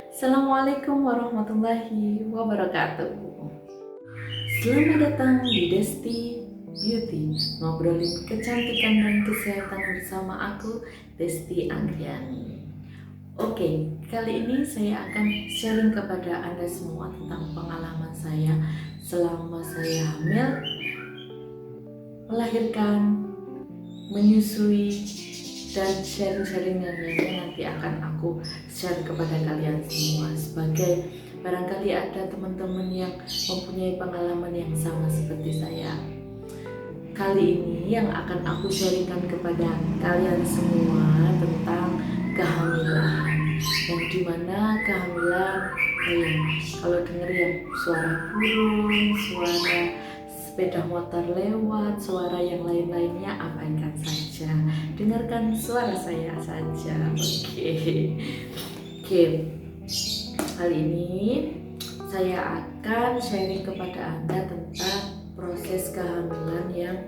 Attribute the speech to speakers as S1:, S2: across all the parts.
S1: Assalamualaikum warahmatullahi wabarakatuh. Selamat datang di Desti Beauty, ngobrolin kecantikan dan kesehatan bersama aku, Desti Andriani. Oke, kali ini saya akan sharing kepada Anda semua tentang pengalaman saya selama saya hamil, melahirkan, menyusui, dan sharing-sharing yang lainnya nanti akan aku share kepada kalian semua. Sebagai barangkali ada teman-teman yang mempunyai pengalaman yang sama seperti saya. Kali ini yang akan aku sharingkan kepada kalian semua tentang kehamilan, yang dimana kehamilan kalau denger yang suara burung, suara sepeda motor lewat, suara yang lain-lainnya abaikan saja, dengarkan suara saya saja. Oke. Kali ini saya akan sharing kepada Anda tentang proses kehamilan yang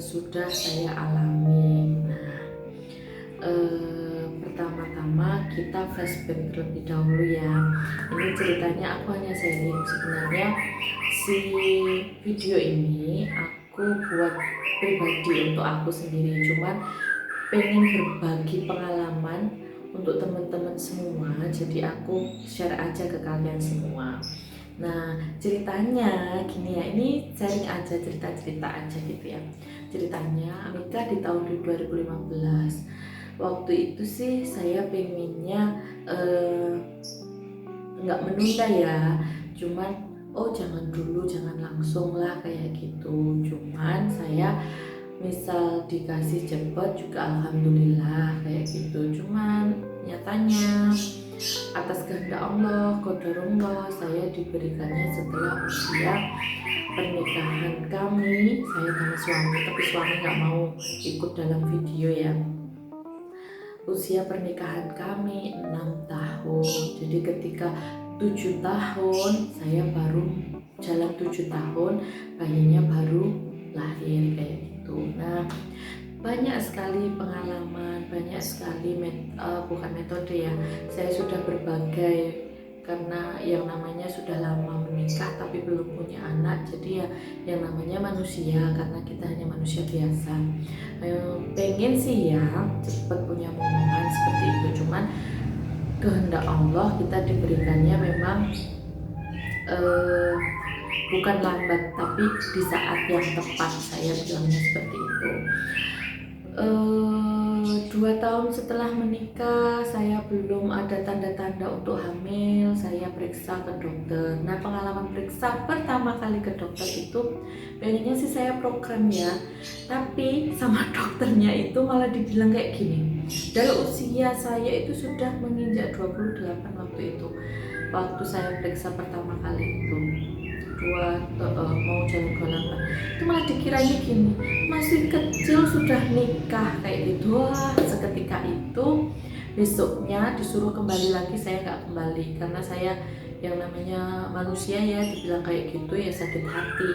S1: sudah saya alami. Nah, pertama-tama kita flashback terlebih dahulu ya. Ini ceritanya aku hanya sharing. Sebenarnya si video ini aku buat pribadi untuk aku sendiri, cuman pengen berbagi pengalaman untuk teman-teman semua, jadi aku share aja ke kalian semua. Nah, ceritanya gini ya, ini sharing aja, cerita-cerita aja gitu ya. Ceritanya nikah di tahun 2015. Waktu itu sih saya pengennya nggak menunda ya, cuman jangan dulu, jangan langsung lah kayak gitu. Cuman saya misal dikasih cepet juga alhamdulillah kayak gitu. Cuman nyatanya atas kehendak Allah, qadarullah, saya diberikannya setelah usia pernikahan kami, saya sama suami, tapi suami nggak mau ikut dalam video ya. Usia pernikahan kami 6 tahun. Jadi ketika 7 tahun saya baru jalan 7 tahun, bayinya baru lahir kayak gitu. Nah, banyak sekali pengalaman, banyak sekali bukan metode ya. Saya sudah berbagai, karena yang namanya sudah lama menikah tapi belum punya anak, jadi ya yang namanya manusia, karena kita hanya manusia biasa. Pengen sih ya cepat punya momongan seperti itu, cuman kehendak Allah kita diberikannya memang bukan lambat, tapi di saat yang tepat, saya bilangnya seperti itu. 2 tahun setelah menikah saya belum ada tanda-tanda untuk hamil, saya periksa ke dokter. Nah, pengalaman periksa pertama kali ke dokter itu pengennya sih saya program ya, tapi sama dokternya itu malah dibilang kayak gini, dari usia saya itu sudah menginjak 28 waktu itu, waktu saya periksa pertama kali itu mau jalan 28, itu malah dikiranya gini, masih kecil sudah nikah kayak gitu. Wah, seketika itu besoknya disuruh kembali lagi, saya nggak kembali karena saya yang namanya manusia ya, dibilang kayak gitu ya sakit hati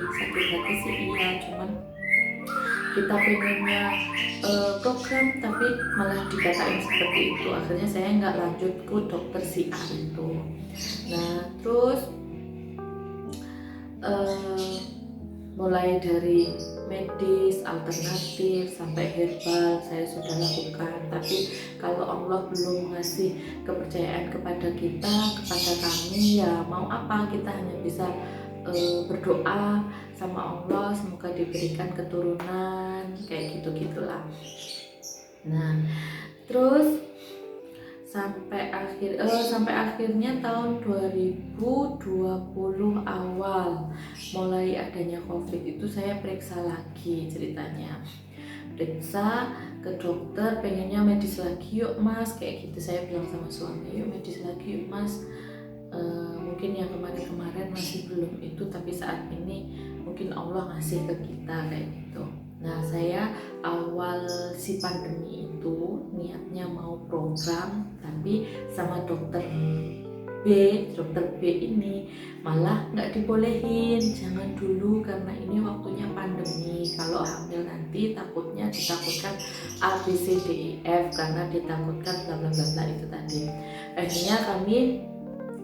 S1: sih iya, cuman kita pengennya program tapi malah dikatain seperti itu. Akhirnya saya nggak lanjut ke dokter si A itu. Nah, terus mulai dari medis, alternatif, sampai herbal saya sudah lakukan. Tapi kalau Allah belum ngasih kepercayaan kepada kita, kepada kami, ya mau apa, kita hanya bisa berdoa sama Allah semoga diberikan keturunan kayak gitu-gitulah. Nah, terus sampai akhirnya tahun 2020 awal mulai adanya COVID itu saya periksa lagi ceritanya. Periksa ke dokter, pengennya medis lagi yuk mas, kayak gitu. Saya bilang sama suami, yuk medis lagi yuk mas. Mungkin yang kemarin-kemarin masih belum itu, tapi saat ini mungkin Allah ngasih ke kita kayak gitu. Nah, saya awal si pandemi itu niatnya mau program, tapi sama dokter dokter B ini malah nggak dibolehin, jangan dulu karena ini waktunya pandemi. Kalau hamil nanti ditakutkan A B C D E F karena ditakutkan bla bla bla bla itu tadi. Akhirnya kami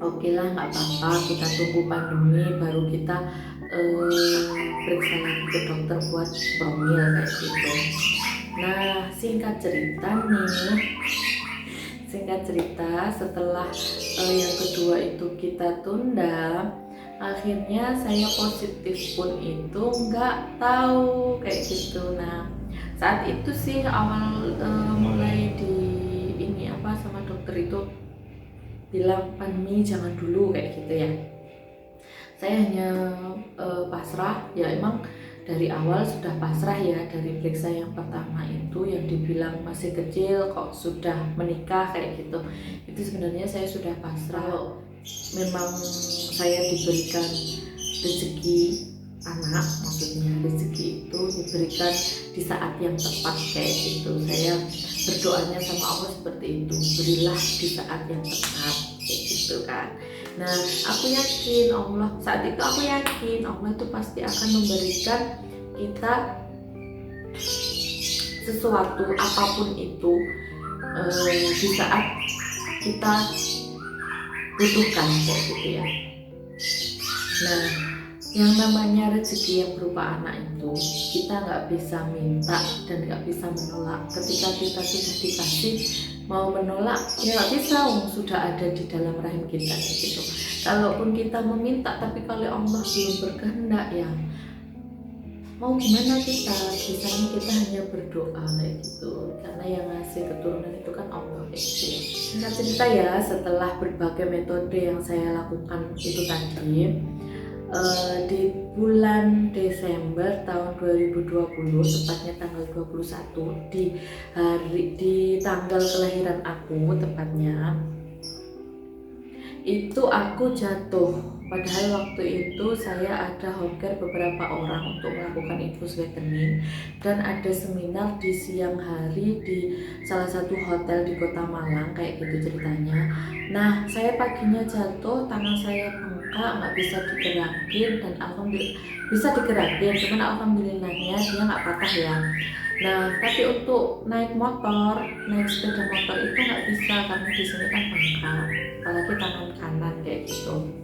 S1: oke lah nggak apa-apa, kita tunggu pandemi baru kita periksa lagi ke dokter buat promil kayak gitu. Nah singkat cerita setelah yang kedua itu kita tunda, akhirnya saya positif pun itu nggak tahu kayak gitu. Nah saat itu sih awal mulai di ini apa sama dokter itu bilang pandemi jangan dulu kayak gitu ya. Saya hanya pasrah, ya emang dari awal sudah pasrah ya, dari periksa yang pertama itu yang dibilang masih kecil kok sudah menikah kayak gitu. Itu sebenarnya saya sudah pasrah. Kalau memang saya diberikan rezeki anak, maksudnya rezeki itu diberikan di saat yang tepat kayak gitu. Saya berdoanya sama Allah seperti itu, berilah di saat yang tepat kayak gitu kan. Nah aku yakin saat itu aku yakin Allah itu pasti akan memberikan kita sesuatu apapun itu di saat kita butuhkan kayak gitu ya. Nah yang namanya rezeki yang berupa anak itu kita nggak bisa minta dan nggak bisa menolak. Ketika kita sudah dikasih, mau menolak ya nggak bisa, sudah ada di dalam rahim kita gitu. Kalaupun kita meminta tapi kalau Allah belum berkehendak ya mau gimana kita, bisanya kita hanya berdoa kayak gitu, karena yang ngasih keturunan itu kan Allah kayak gitu ya. Singkat cerita ya, setelah berbagai metode yang saya lakukan itu tadi, di bulan Desember tahun 2020, tepatnya tanggal 21, di tanggal kelahiran aku tepatnya, itu aku jatuh. Padahal waktu itu saya ada home care beberapa orang untuk melakukan infus whitening dan ada seminar di siang hari di salah satu hotel di Kota Malang kayak gitu ceritanya. Nah saya paginya jatuh, tangan saya bengkak, nggak bisa digerakin dan alhamdulillah bisa digerakin, cuman alhamdulillahnya dia nggak patah ya. Nah tapi untuk naik sepeda motor itu nggak bisa karena di sini kan bengkak, apalagi tangan kanan kayak gitu.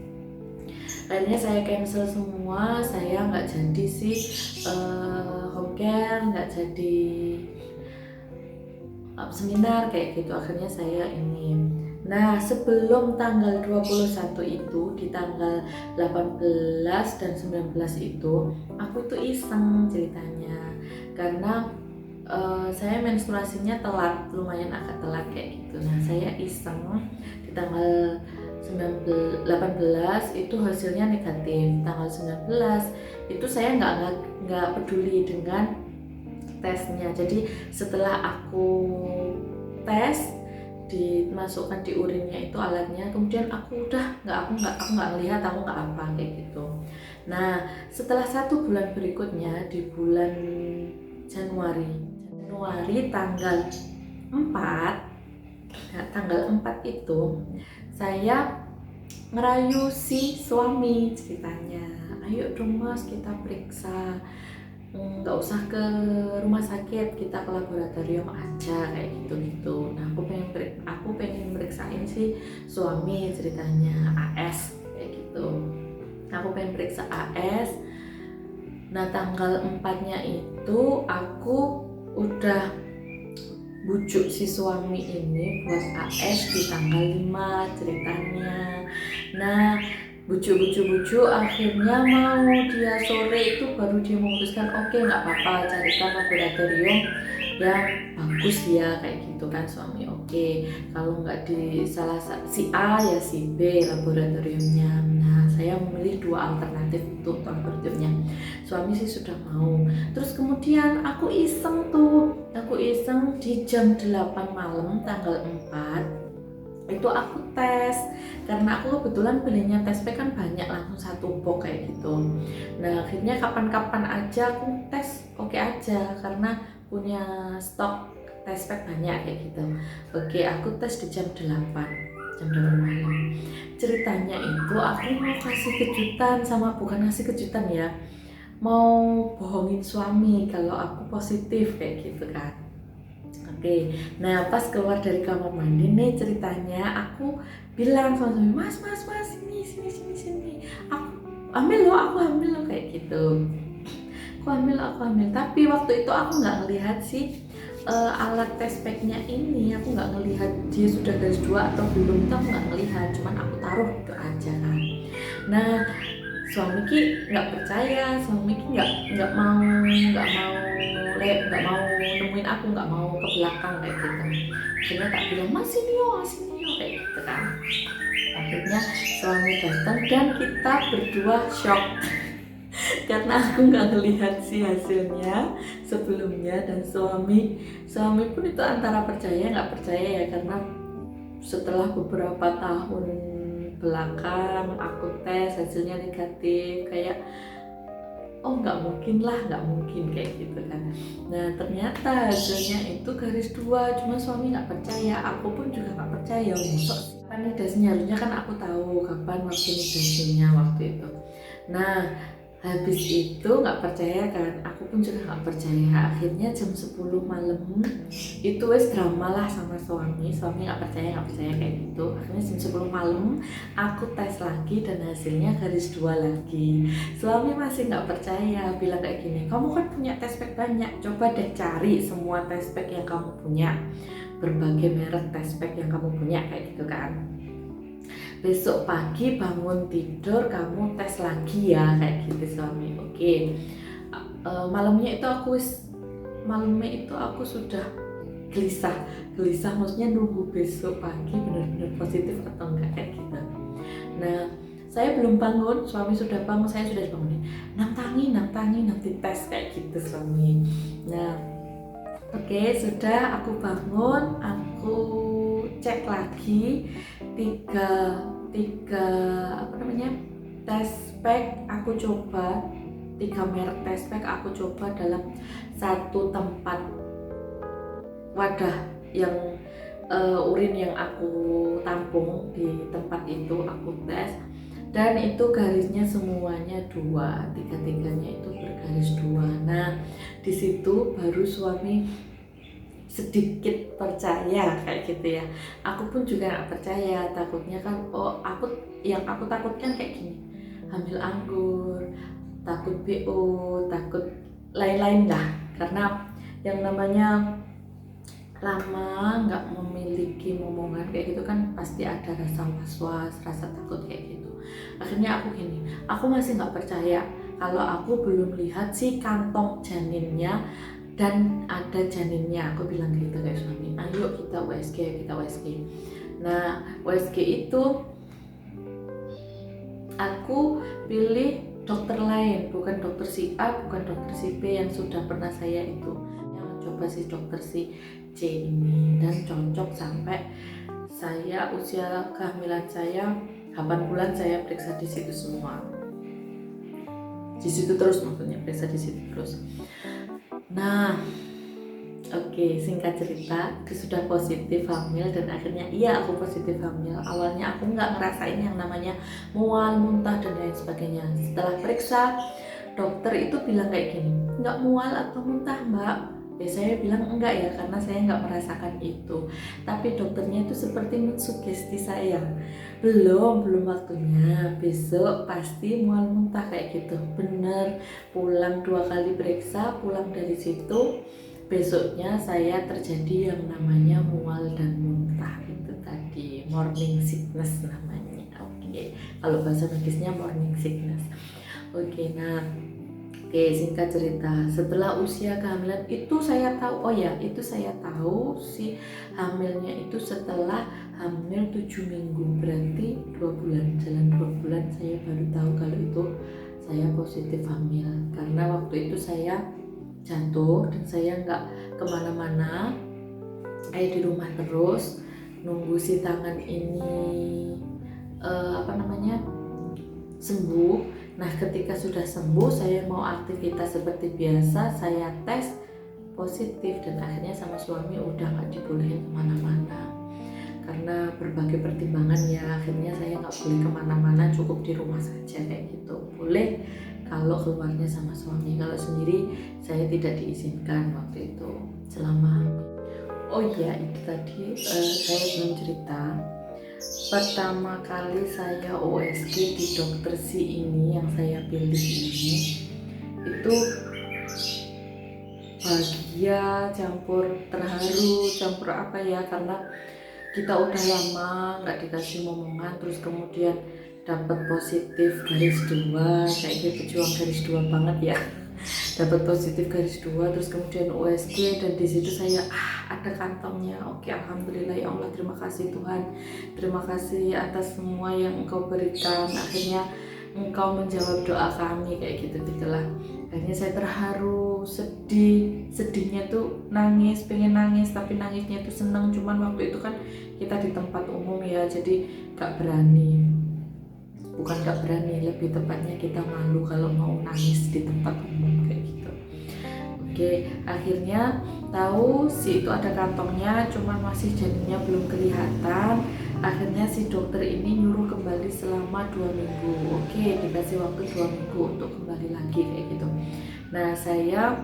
S1: Akhirnya saya cancel semua, saya nggak jadi sih home care, nggak jadi seminar kayak gitu. Akhirnya saya ini. Nah sebelum tanggal 21 itu, di tanggal 18 dan 19 itu aku itu iseng ceritanya, karena saya menstruasinya telat, lumayan agak telat kayak gitu. Nah saya iseng di tanggal 18 itu hasilnya negatif. Tanggal 19 itu saya nggak peduli dengan tesnya. Jadi setelah aku tes, dimasukkan di urinnya itu alatnya, kemudian aku nggak lihat, aku nggak apa kayak gitu. Nah setelah 1 bulan berikutnya, di bulan Januari tanggal 4 itu saya ngerayu si suami ceritanya, ayo dong mas kita periksa, nggak usah ke rumah sakit, kita ke laboratorium aja kayak gitu. Nah aku pengen meriksain si suami ceritanya, AS kayak gitu. Aku pengen periksa AS. Nah tanggal 4-nya itu aku udah bujuk si suami ini buat AS di tanggal 5 ceritanya. Nah bujuk akhirnya mau dia sore itu baru dia memutuskan oke, nggak apa-apa, carikan laboratorium yang bagus ya kayak gitu kan suami. Oke, kalau nggak di salah si A ya si B laboratoriumnya. Nah saya memilih 2 alternatif untuk laboratoriumnya. Suami sih sudah mau. Terus kemudian aku iseng di jam 8 malam tanggal 4 itu aku tes, karena aku kebetulan belinya tes pack kan banyak, langsung 1 box kayak gitu. Nah akhirnya kapan-kapan aja aku tes oke aja, karena punya stok tes pack banyak kayak gitu. Oke aku tes di jam 8. jam 8 malam. Ceritanya itu aku mau kasih kejutan bukan ngasih kejutan ya, mau bohongin suami kalau aku positif kayak gitu kan. Oke, nah pas keluar dari kamar mandi nih ceritanya aku bilang sama suami, mas sini, aku hamil loh kayak gitu. Aku hamil, tapi waktu itu aku nggak ngelihat sih alat test packnya ini, aku nggak ngelihat dia sudah garis 2 atau belum, itu aku nggak ngelihat, cuman aku taruh gitu aja kan. Nah suami ki nggak percaya, suami ki nggak mau nemuin aku, nggak mau ke belakang kayak gitu. Akhirnya tak bilang mas sini yo kayak gitu kan. Akhirnya suami datang dan kita berdua shock karena aku nggak ngelihat si hasilnya sebelumnya, dan suami pun itu antara percaya nggak percaya ya, karena setelah beberapa tahun belakang aku tes hasilnya negatif, kayak oh nggak mungkin kayak gitu kan. Nah ternyata hasilnya itu garis 2, cuma suami nggak percaya, aku pun juga nggak percaya. Mosok validasinya, harusnya kan aku tahu kapan waktu validasinya waktu itu. Nah habis itu nggak percaya kan, aku pun juga nggak percaya. Akhirnya jam 10 malam itu wes drama lah sama suami nggak percaya kayak gitu. Akhirnya jam 10 malam aku tes lagi dan hasilnya garis 2 lagi. Suami masih nggak percaya, bilang kayak gini, kamu kan punya test pack banyak, coba deh cari semua test pack yang kamu punya, berbagai merek test pack yang kamu punya kayak gitu kan. Besok pagi bangun tidur kamu tes lagi ya kayak gitu suami. Oke. Malamnya itu aku sudah gelisah maksudnya nunggu besok pagi benar-benar positif atau enggak kayak gitu. Nah saya belum bangun, suami sudah bangun, saya sudah dibangunin, nanti tes kayak gitu suami. Nah oke, sudah aku bangun, aku cek lagi tiga test pack aku coba, 3 merek test pack aku coba dalam satu tempat wadah yang urin yang aku tampung. Di tempat itu aku tes dan itu garisnya semuanya 2, tiga-tiganya itu bergaris 2. Nah di situ baru suami sedikit percaya kayak gitu ya. Aku pun juga nggak percaya, takutnya kan yang aku takutkan kayak gini, hamil anggur, takut BO, takut lain-lain lah, karena yang namanya lama nggak memiliki momongan kayak gitu kan pasti ada rasa was-was, rasa takut kayak gitu. Akhirnya aku masih nggak percaya kalau aku belum lihat si kantong janinnya dan ada janinnya. Aku bilang gitu kayak suami, ayo kita USG. Nah USG itu aku pilih dokter lain, bukan dokter si A, bukan dokter si B yang sudah pernah saya itu, yang mencoba si dokter si C ini, dan cocok sampai saya usia kehamilan saya 8 bulan saya periksa di situ semua, di situ terus, maksudnya periksa di situ terus. Nah oke, singkat cerita itu sudah positif hamil, dan akhirnya iya aku positif hamil. Awalnya aku nggak ngerasain yang namanya mual, muntah dan lain sebagainya. Setelah periksa, dokter itu bilang kayak gini, nggak mual atau muntah mbak? Ya saya bilang enggak ya, karena saya nggak merasakan itu. Tapi dokternya itu seperti mensugesti saya, belum waktunya, besok pasti mual muntah kayak gitu. Bener, pulang 2 kali periksa, pulang dari situ besoknya saya terjadi yang namanya mual dan muntah, itu tadi morning sickness namanya. Oke, kalau bahasa medisnya morning sickness. Oke, nah singkat cerita, setelah usia kehamilan itu saya tahu, saya tahu si hamilnya itu setelah hamil 7 minggu, berarti 2 bulan, jalan 2 bulan saya baru tahu kalau itu saya positif hamil. Karena waktu itu saya jatuh dan saya nggak kemana-mana, di rumah terus nunggu si tangan ini sembuh. Nah ketika sudah sembuh, saya mau aktivitas seperti biasa, saya tes positif, dan akhirnya sama suami udah nggak dibolehin kemana-mana. karena berbagai pertimbangan ya akhirnya saya nggak boleh kemana-mana, cukup di rumah saja kayak gitu. Boleh kalau keluarnya sama suami, kalau sendiri saya tidak diizinkan waktu itu selama. Oh iya, itu tadi saya belum cerita. Pertama kali saya USG di dokter si ini yang saya pilih ini, itu bahagia campur terharu campur apa ya, karena kita udah lama nggak dikasih momongan, terus kemudian dapat positif garis 2 kayak gitu, pejuang garis 2 banget ya, dapat positif garis 2, terus kemudian USG, dan di situ saya ada kantongnya. Oke, alhamdulillah ya Allah, terima kasih Tuhan, terima kasih atas semua yang Engkau berikan, akhirnya Engkau menjawab doa kami kayak gitu gitulah. Akhirnya saya terharu, sedihnya tuh nangis, pengen nangis tapi nangisnya tuh seneng, cuman waktu itu kan kita di tempat umum ya, jadi gak berani, bukan gak berani, lebih tepatnya kita malu kalau mau nangis di tempat umum kayak gitu. Oke, akhirnya tahu si itu ada kantongnya, cuman masih janinnya belum kelihatan. Akhirnya si dokter ini nyuruh kembali selama 2 minggu. Oke, dikasih waktu 2 minggu untuk kembali lagi kayak gitu. Nah, saya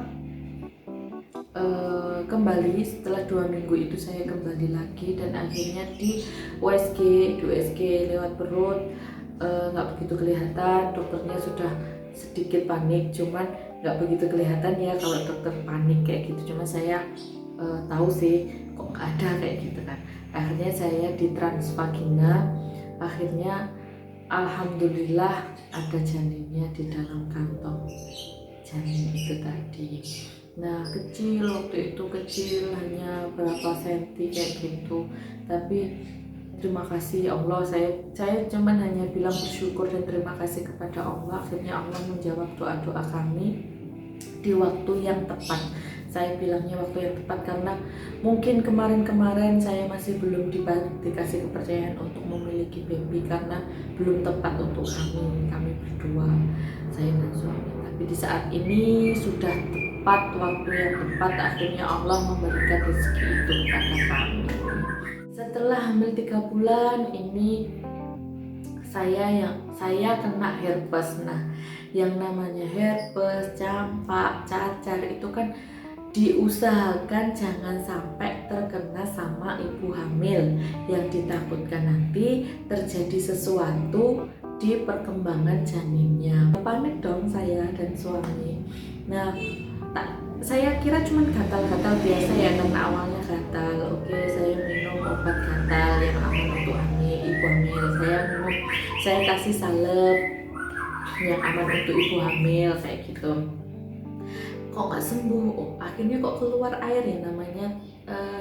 S1: kembali setelah 2 minggu itu, saya kembali lagi dan akhirnya di USG lewat perut, nggak begitu kelihatan, dokternya sudah sedikit panik, cuman nggak begitu kelihatan ya kalau dokter panik kayak gitu, cuma saya tahu sih kok nggak ada kayak gitu kan. Akhirnya saya di transvagina, akhirnya alhamdulillah ada janinnya di dalam kantong janin itu tadi. Nah, kecil waktu itu, kecil hanya berapa senti kayak gitu, tapi terima kasih ya Allah, saya cuman hanya bilang bersyukur dan terima kasih kepada Allah. Akhirnya Allah menjawab doa-doa kami di waktu yang tepat. Saya bilangnya waktu yang tepat karena mungkin kemarin-kemarin saya masih belum dikasih kepercayaan untuk memiliki baby karena belum tepat untuk kami berdua, saya dan suami. Tapi di saat ini sudah tepat, waktu yang tepat, akhirnya Allah memberikan rezeki itu kepada kami. Setelah hamil 3 bulan ini saya kena herpes. Nah, yang namanya herpes, campak, cacar itu kan diusahakan jangan sampai terkena sama ibu hamil, yang ditakutkan nanti terjadi sesuatu di perkembangan janinnya. Panik dong saya dan suami. Nah, saya kira cuma gatal-gatal biasa ya, karena awalnya gatal. Oke, saya minum obat gatal yang aman untuk ibu hamil. Saya kasih salep yang aman untuk ibu hamil kayak gitu. Kok nggak sembuh? Oh, akhirnya kok keluar air ya, namanya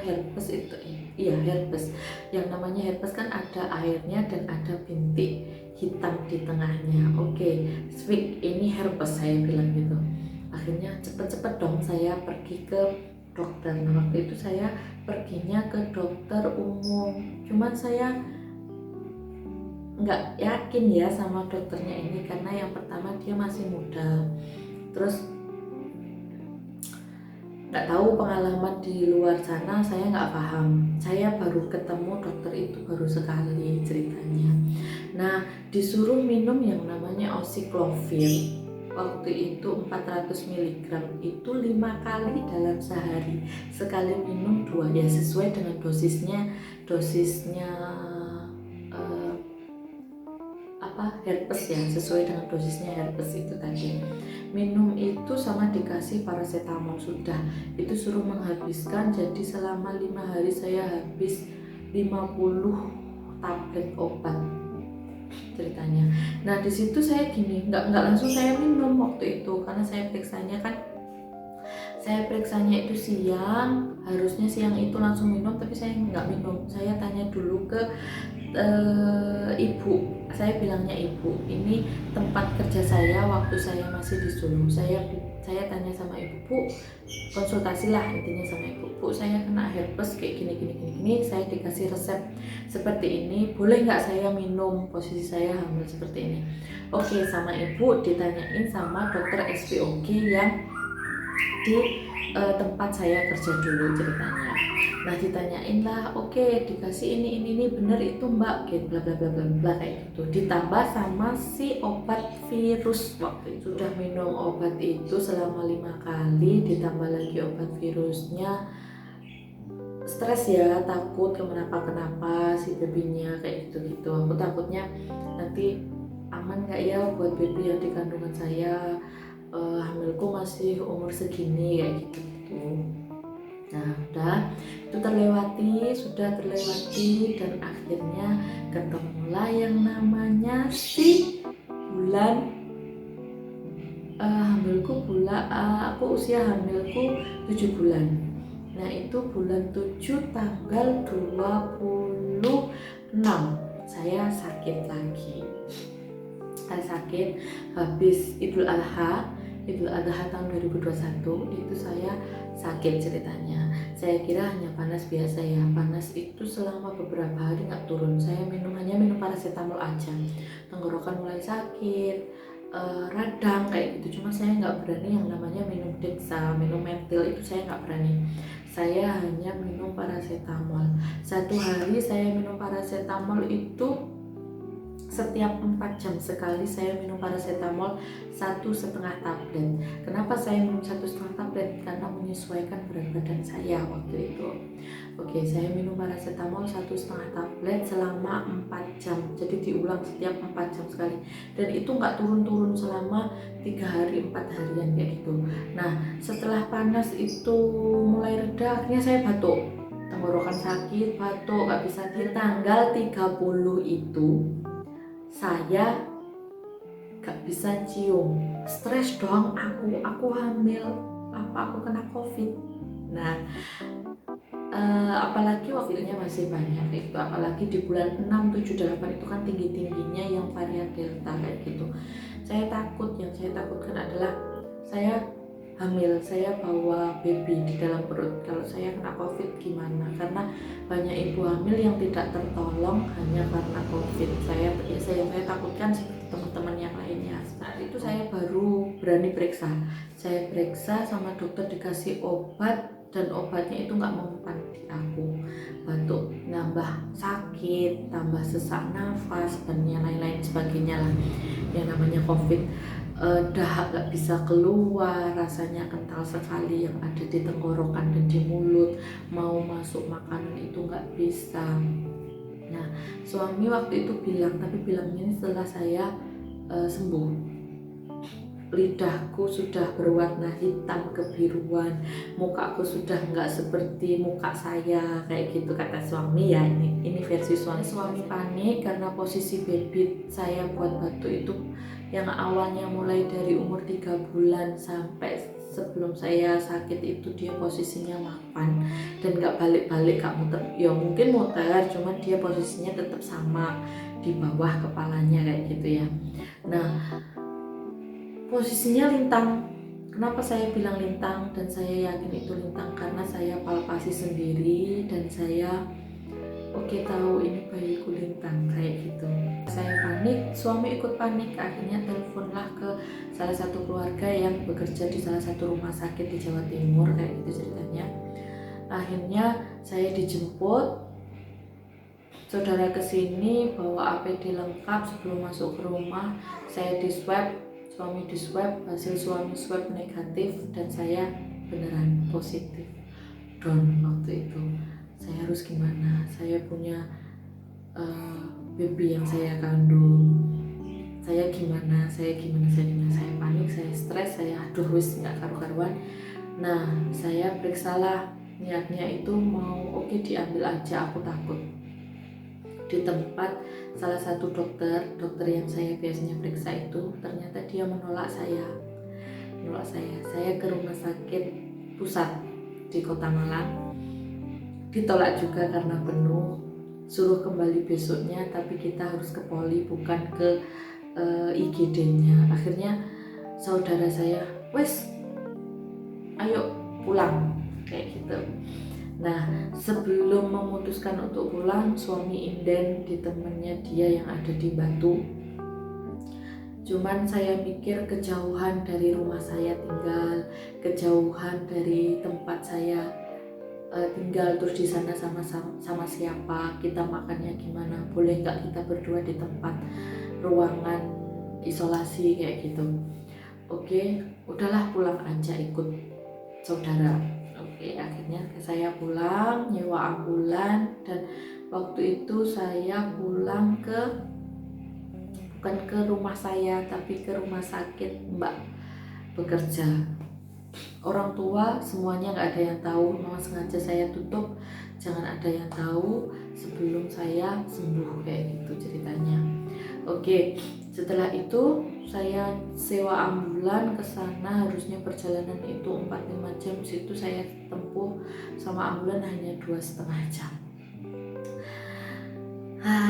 S1: herpes itu. Iya, herpes. Yang namanya herpes kan ada airnya dan ada bintik hitam di tengahnya. Oke, speak ini herpes, saya bilang gitu. Akhirnya cepet-cepet dong saya pergi ke dokter. Nah, waktu itu saya perginya ke dokter umum, cuman saya nggak yakin ya sama dokternya ini, karena yang pertama dia masih muda, terus nggak tahu pengalaman di luar sana, saya nggak paham. Saya baru ketemu dokter itu baru sekali ceritanya. Nah, disuruh minum yang namanya oxyclovir. Waktu itu 400 mg itu 5 kali dalam sehari, sekali minum 2 ya, sesuai dengan dosisnya herpes ya, sesuai dengan dosisnya herpes itu tadi. Minum itu sama dikasih paracetamol, sudah itu suruh menghabiskan, jadi selama 5 hari saya habis 50 tablet obat ceritanya. Nah, di situ saya gini, nggak langsung saya minum waktu itu, karena saya periksanya itu siang, harusnya siang itu langsung minum, tapi saya nggak minum. Saya tanya dulu ke ibu, saya bilangnya ibu, ini tempat kerja saya waktu saya masih di Solo. Saya tanya sama ibu, Bu, konsultasilah intinya sama ibu, Bu, saya kena herpes kayak gini, saya dikasih resep seperti ini, boleh nggak saya minum, posisi saya hamil seperti ini. Oke, sama ibu ditanyain sama dokter SPOG yang di tempat saya kerja dulu ceritanya. Nah ditanyain lah, oke dikasih ini bener itu mbak, gitu bla bla bla bla bla kayak gitu. Ditambah sama si obat virus waktu itu, sudah minum obat itu selama 5 kali, ditambah lagi obat virusnya. Stres ya, takut kenapa si babynya kayak gitu. Aku takutnya nanti aman nggak ya buat baby yang di kandungan saya, hamilku masih umur segini kayak gitu. Nah udah itu sudah terlewati dan akhirnya ketemulah yang namanya si bulan aku usia hamilku 7 bulan. Nah itu bulan 7 tanggal 26 saya sakit lagi. Saya sakit habis Idul Adha tahun 2021 itu saya sakit ceritanya. Saya kira hanya panas biasa ya, panas itu selama beberapa hari nggak turun. Saya hanya minum paracetamol aja, tenggorokan mulai sakit, radang kayak gitu. Cuma saya nggak berani yang namanya minum Dexa, minum Mentil, itu saya nggak berani. Saya hanya minum paracetamol. Satu hari saya minum paracetamol itu setiap 4 jam sekali saya minum paracetamol 1,5 tablet. Kenapa saya minum 1,5 tablet? Karena menyesuaikan berat badan saya waktu itu. Oke, saya minum paracetamol 1,5 tablet selama 4 jam. Jadi diulang setiap 4 jam sekali. Dan itu nggak turun-turun selama 3 hari, 4 harian kayak gitu. Nah, setelah panas itu mulai reda, akhirnya saya batuk. Tenggorokan sakit, batuk, nggak bisa. Di tanggal 30 itu saya gak bisa cium, stres dong aku hamil, aku kena COVID. Nah apalagi waktunya masih banyak itu, apalagi di bulan 6, 7, 8 itu kan tingginya yang varian Delta kayak gitu. Yang saya takutkan adalah saya hamil, saya bawa baby di dalam perut. Kalau saya kena COVID gimana? Karena banyak ibu hamil yang tidak tertolong hanya karena COVID. Saya takutkan seperti teman-teman yang lainnya. Saat itu saya baru berani periksa. Saya periksa sama dokter, dikasih obat dan obatnya itu nggak mempan di aku. Batuk, nambah sakit, tambah sesak nafas dan yang lain-lain sebagainya lah. Yang namanya COVID. Dahak gak bisa keluar, rasanya kental sekali yang ada di tenggorokan dan di mulut, mau masuk makanan itu gak bisa. Nah suami waktu itu bilang, tapi bilangnya setelah saya sembuh, lidahku sudah berwarna hitam kebiruan, mukaku sudah nggak seperti muka saya kayak gitu kata suami ya. Ini versi suami panik karena posisi baby saya buat batuk itu yang awalnya mulai dari umur 3 bulan sampai sebelum saya sakit itu dia posisinya mapan dan gak balik-balik, gak muter, ya mungkin muter cuman dia posisinya tetap sama di bawah kepalanya kayak gitu ya. Nah posisinya lintang. Kenapa saya bilang lintang dan saya yakin itu lintang? Karena saya palpasi sendiri dan saya tahu ini bayiku lintang kayak gitu. Saya panik, suami ikut panik, akhirnya teleponlah ke salah satu keluarga yang bekerja di salah satu rumah sakit di Jawa Timur kayak gitu ceritanya. Akhirnya saya dijemput, saudara kesini bawa APD lengkap. Sebelum masuk ke rumah saya di swab, suami di swab, hasil suami swab negatif dan saya beneran positif. Down waktu itu. Saya harus gimana? Saya punya baby yang saya kandung. Saya gimana? Saya panik, saya stres, saya aduh wis nggak karu-karuan. Nah saya periksalah, niatnya itu mau diambil aja, aku takut. Di tempat salah satu dokter yang saya biasanya periksa itu, ternyata dia menolak saya. Saya ke rumah sakit pusat di Kota Malang, ditolak juga karena penuh, suruh kembali besoknya, tapi kita harus ke poli bukan ke IGD-nya. Akhirnya saudara saya, wes ayo pulang kayak gitu. Nah sebelum memutuskan untuk pulang, suami inden di temennya dia yang ada di Batu Cuman saya mikir kejauhan dari rumah saya tinggal, kejauhan dari tempat saya tinggal, terus di sana sama siapa, kita makannya gimana, boleh nggak kita berdua di tempat ruangan isolasi kayak gitu. Oke, udahlah pulang aja ikut saudara. Oke, akhirnya saya pulang, nyewa ambulan, dan waktu itu saya pulang bukan ke rumah saya tapi ke rumah sakit Mbak bekerja. Orang tua semuanya nggak ada yang tahu, memang sengaja saya tutup, jangan ada yang tahu sebelum saya sembuh kayak gitu ceritanya. Oke, setelah itu saya sewa ambulan ke sana, harusnya perjalanan itu 4-5 jam, situ saya tempuh sama ambulan hanya 2,5 jam.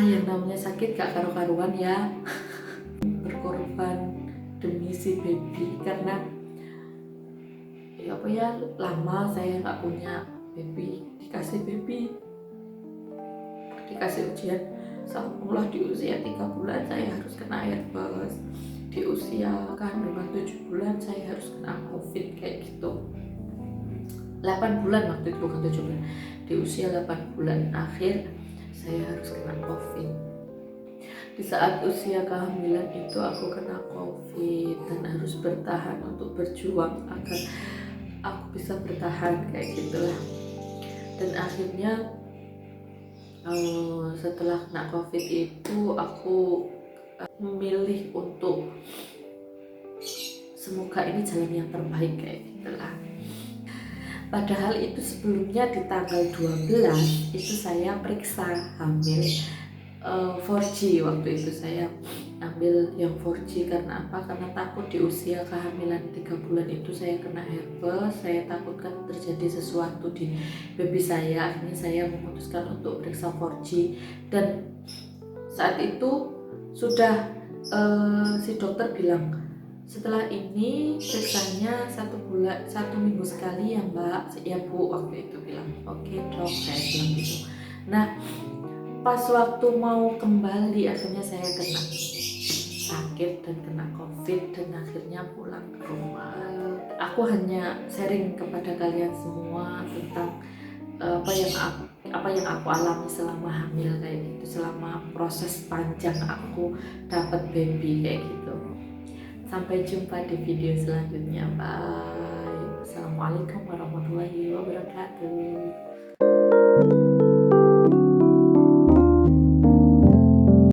S1: Yang namanya sakit gak karu-karuan ya. Berkorban demi si baby, karena lama saya nggak punya baby, dikasih ujian sama Allah di usia 3 bulan saya harus kena airbus, di usia kandungan 7 bulan saya harus kena covid kayak gitu. 8 bulan waktu itu, bukan 7 bulan, di usia 8 bulan akhir saya harus kena covid. Di saat usia kehamilan itu aku kena covid dan harus bertahan untuk berjuang agar aku bisa bertahan kayak gitulah. Dan akhirnya setelah kena covid itu aku memilih untuk semoga ini jalan yang terbaik kayak gitulah. Padahal itu sebelumnya di tanggal 12 itu saya periksa hamil 4G. Waktu itu saya ambil yang 4G karena apa? Karena takut di usia kehamilan 3 bulan itu saya kena herpes, saya takutkan terjadi sesuatu di baby saya. Akhirnya saya memutuskan untuk periksa 4G, dan saat itu sudah si dokter bilang, setelah ini periksanya 1 minggu sekali ya Mbak, ya Bu, waktu itu bilang. Oke dok, saya bilang gitu. Nah, pas waktu mau kembali akhirnya saya kena sakit dan kena covid, dan akhirnya pulang ke rumah. Aku hanya sharing kepada kalian semua tentang apa yang aku alami selama hamil kayak gitu, selama proses panjang aku dapat baby kayak gitu. Sampai jumpa di video selanjutnya. Bye. Assalamualaikum warahmatullahi wabarakatuh.